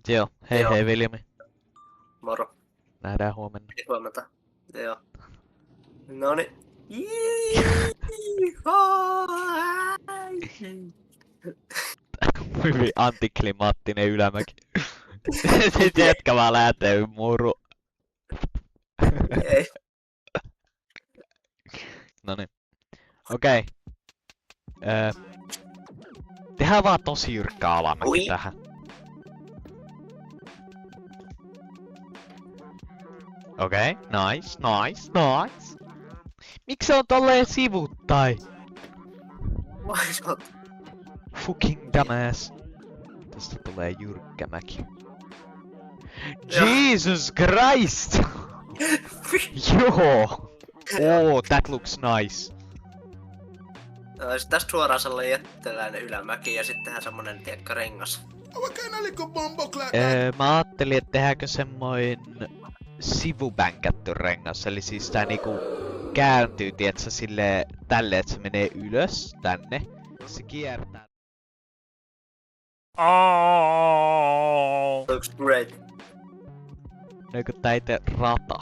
Joo, hei Joo. hei Viljami. Moro. Nähdään huomenna. Huomenta. Joo. Noni. Hyvin antiklimaattinen ylämäki. Sitten jätkä vaan lähtee muru. Ei. Noniin. Okei. Tehdään vaan tosi jyrkkä alamäki Ui. tähän. Okei, nice, nice, nice. Miksi se on tolleen sivuttai? Vai sä oot? Fucking dumbass. Tästä tulee jyrkkä mäki. Joo. Jesus Christ! Joo! Oh, that looks nice. Sitten tästä suoraan sellainen jättiläinen ylämäki ja sittenhän semmonen tiekka rengas. Mä ajattelin, että tehdäänkö semmoin sivubänkätty rengas, eli siis tää niinku kääntyy, tietsä, silleen tälleen, että se menee ylös tänne. Se kiertää. Looks great. Eikö tää itse rata?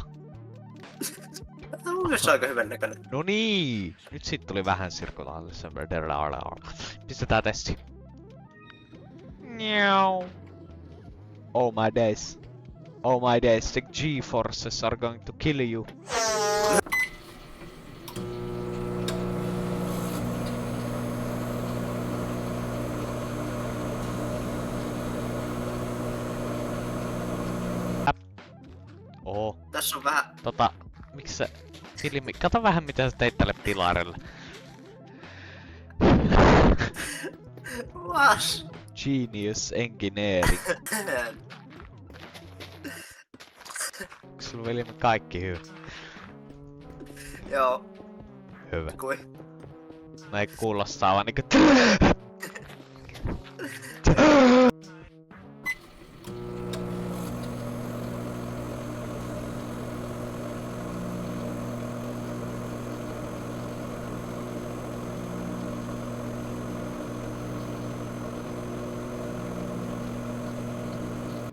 Tämä on myös aika hyvän näköinen. No niin! Nyt sit tuli vähän sirkulaalissa. Pistetään testi. Oh my days. Oh my days, the G-forces are going to kill you. Oh, Tässä on vähän... miksi sä... Silmi, kato vähän mitä sä teit tälle pilarille. Vas! Genius engineering. Onks sulla Viljami kaikki hyvä? Joo. Hyvä. Kui? No ei kuulostaa vaan niinku...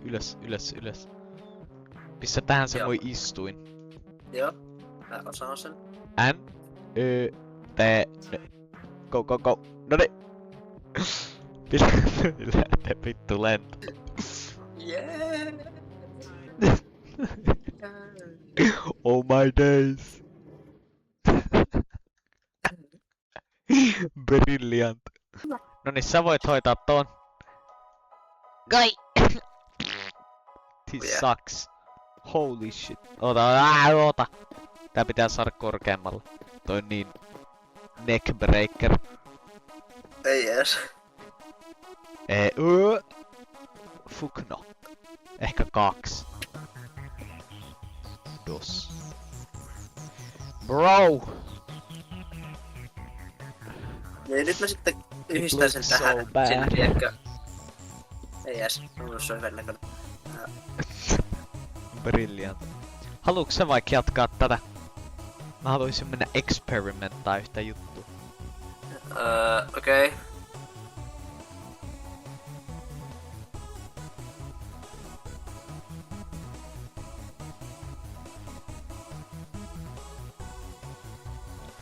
Ylös, ylös, ylös. Pistä tähän se Joo. voi istuin. Joo. Mä osaan sen. N, Ö, T, N. Go, go, go. Noni. Lähtee vittu lento. Yeah. Oh my days. Brilliant. Noniin, sä voit hoitaa ton. Gai! This Yeah. sucks. Holy shit. Ota. Tää pitää saada korkeammalle. Toi on niin... Neckbreaker. Ei ees. Fuck no. Ehkä 2. Dos. Bro! Niin nyt mä sitten yhdistän sen looks so tähän. bad. Sinne tiekkä. Ei ees. Mulla se on hyvän näköinen. Brilliant. Haluuks sä vaikka jatkaa tätä? Mä haluaisin mennä experimenttaa yhtä juttua. Okei. Okay.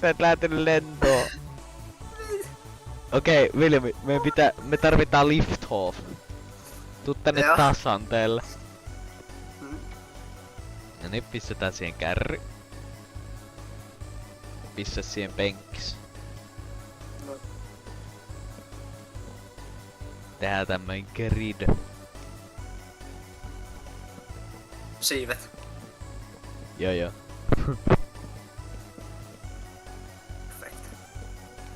Sä et lähtenyt lentoon. Okei, Viljami, me tarvitaan lift-off. Tuu tänne Joo. tasanteelle. Mm. Ja niin pistetään siihen kärry. Pistä siihen penkkis. No. Tehdään tämmönen grid. Siivet. Joo. Perfect.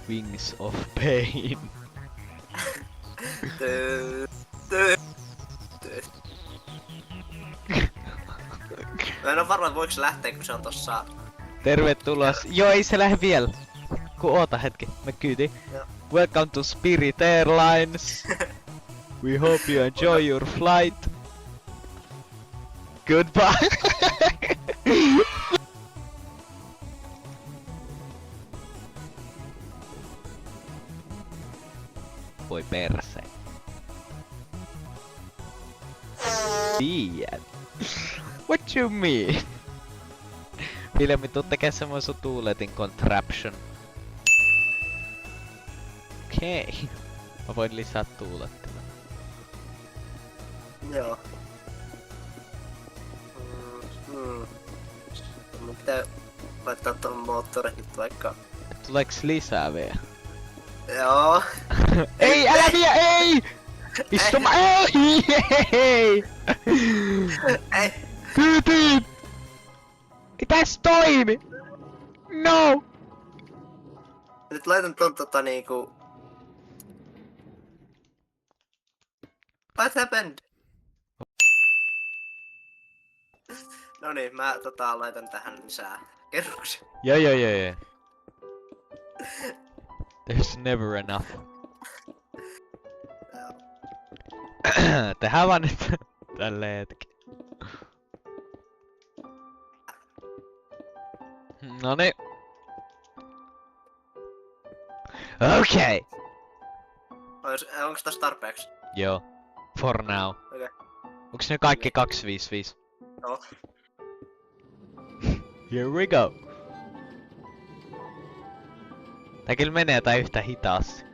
Wings of pain. Tyy. Mä en oo varma voiko se lähteä kun se on tossa. Tervetuloa. Joo, ei se lähde vielä. Oota hetki, mä kyyti. Joo. Welcome to Spirit Airlines. We hope you enjoy your flight. Goodbye. Voi perse. tiedä. What you mean? Vilmi, tuu tekee semmoisen sun tuuletin contraption. Okei. Okay. Mä voin lisää tuulettimen. Joo. Mun pitää laittaa tuon moottorin nyt vaikka... Tuleeks lisää vielä? Joo. Ei, älä vie, ei! Istuma, ei! Ei. Kyyti! Ei täs toimi! No! Nyt laitan ton niinku... What happened? Noniin, mä laitan tähän lisää kerroksia. Joo. There's never enough. Tehdään vaan nyt tällä hetki. Noniin. Okei. Onks tässä tarpeeksi? Joo. For now. Okei. Onks ne kaikki 255? Joo. Here we go. Tää kyllä menee tää yhtä hitaasti.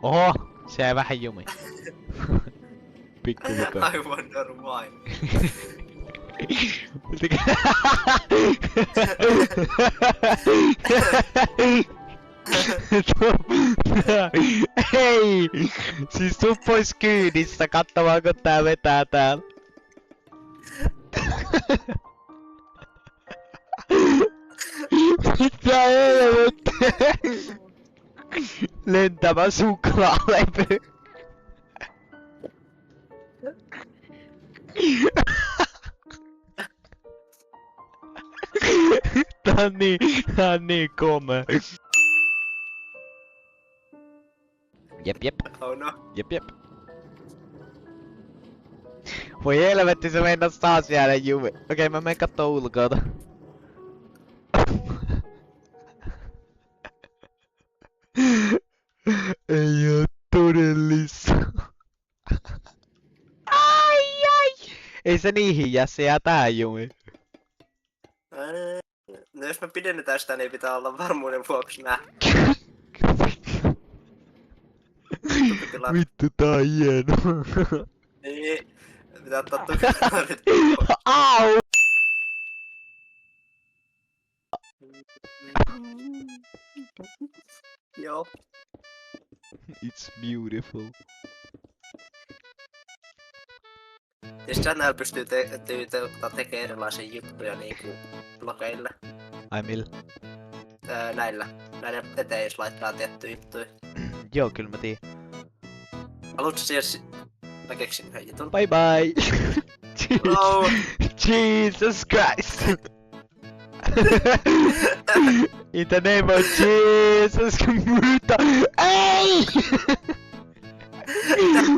Oho! Se jäi vähän jumi. Pikku vika. I wonder why. Hei! Siis tuu pois kyydistä katsomaan kun tää vetää täällä. Mitä helvettiä? Lentävä suklaalevy. Tää on niin komea. Jep. Oh no. Jep. Voi helvetti, se meinas taas jäädä jumi. Okei, mä menen kattoo ulkoota. Ei oo todellista. Ai! Ei se niihin jää, se jää tähän jumiin. No jos me pidennetään sitä, niin pitää olla varmuuden vuoksi nää. Vittu, tää on hieno. Niin. Pitää ottaa tukilarit. Au! Joo. It's beautiful. Ja sit näillä pystyy tekemään erilaisia juttuja niinku blogeille. Ai millä? Näillä eteen jos laittaa tiettyjä juttuja. Joo, kyllä mä tiedän. Haluatko siihen mä keksin yhden jutun? Bye bye! No. Jesus Christ! In the name of Jesus, mitä? Ei!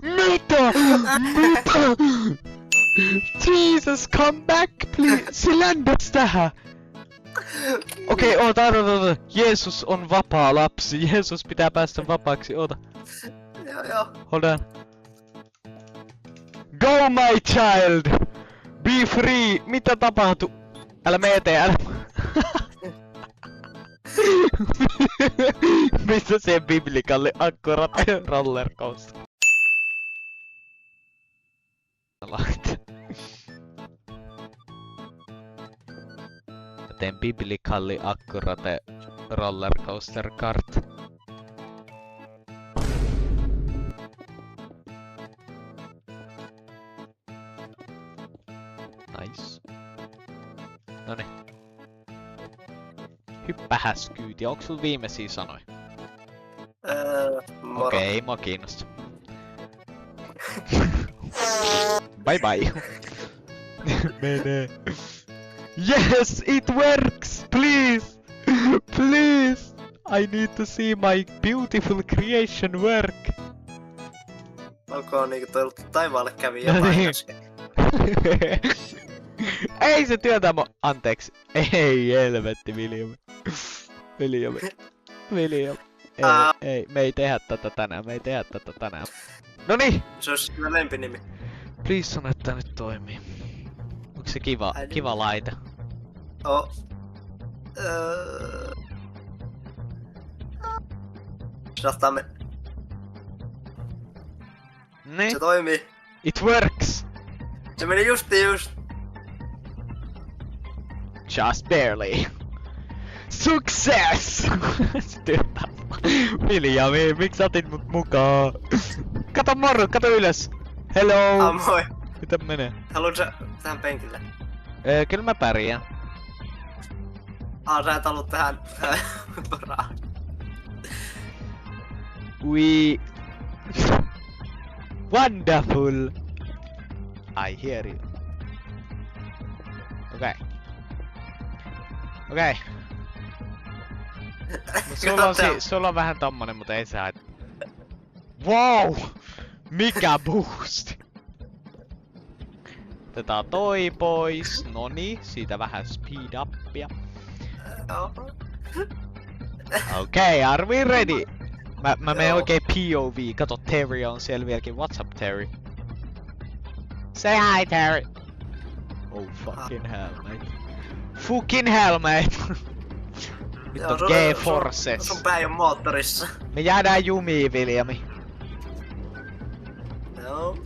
Mitä? Jesus, come back, please! Se ländäs tähän! Okei, oota. Jeesus on vapaa lapsi. Jeesus pitää päästä vapaaksi, oota. Joo. Hold on. Go my child! Be free! Mitä tapahtuu? Älä mene eteen, älä... Missä se biblikalli akkurat rollercoaster? Mä teen biblikalli akkurate rollercoaster kart. Nice. Noniin. Hyppähäs kyyti. Onks sul viimeisiä sanoja? Moro. Okei, mua kiinnostaa. Bye bye. Mene. Yes, it works! Please! Please! I need to see my beautiful creation work. Onko niinku toi taivaalle kävi No jotain niin. äsken? Ei se työntää anteeksi. Ei helvetti, William. ei, me ei tehdä tätä tänään, Noniin! Se olisi kyllä lempinimi. Please sano, että tää nyt toimii. Onko se kiva laite? Saatamme. Niin? Se toimii. It works! Se meni just. Just barely. Success! Viljami, miksi otit mut mukaan? Kato moro, kato ylös! Hello! Moi. Mitä menee? Haluatko tähän penkille? Kyllä mä pärjään. Sä et halua tähän varaan. We... Wonderful! I hear you. Okei. Sulla on vähän tommonen, mutta ei se haittaa. Wow! Mikä boost! Otetaan toi pois. Noni, siitä vähän speed upia. Okei, are we ready? Mä menen oikein POV. Kato, Terry on siellä vieläkin. What's up, Terry? Say hi, Terry! Oh, fucking hell, mate. Fucking hell, mate! Nyt on G-Forces. Sun pää ei oo moottorissa. Me jäädään jumiin, Viljami. No.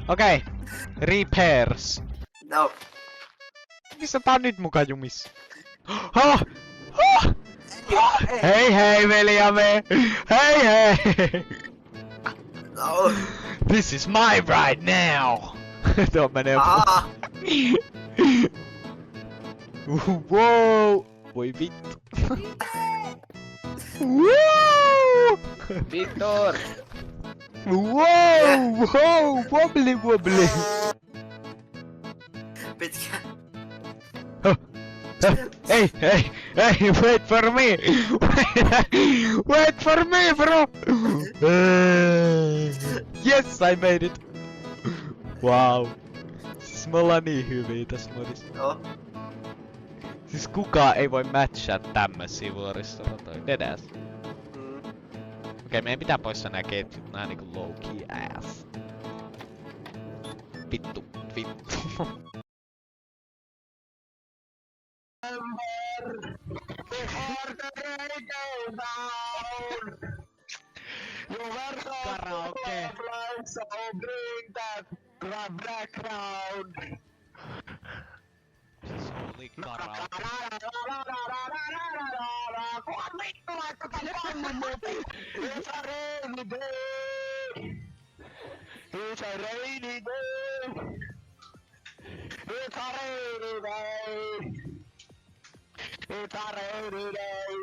Okei. Repairs. No. Missä tää on nyt muka jumis? Hei, Viljami! Hei! No. This is my ride now! Tuo menee Wow! Voi vittu. Wow! Victor! Wow! Wobbly! Pitkä. Hey! Wait for me! Wait for me, bro! Yes, I made it! Wow! Siis me ollaan niin hyviä tässä modissa. Joo. Siis kukaan ei voi matchaa tämmösiä vuoristoratoja. Deadass. Okei, meidän pitää poistaa nää ketjut. Nää niinku low key ass. Vittu. Karaoke. So bring that background. Se oli karaoke. It's a rainy day. It's a rainy day. It's a rainy day. It's a rainy day.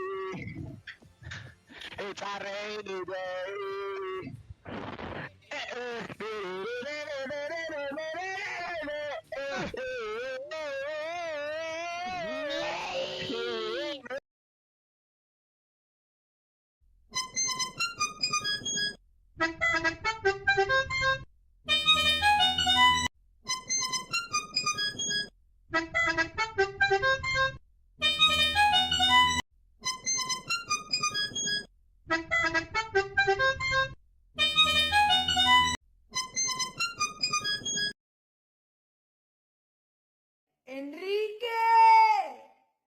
It's a rainy day.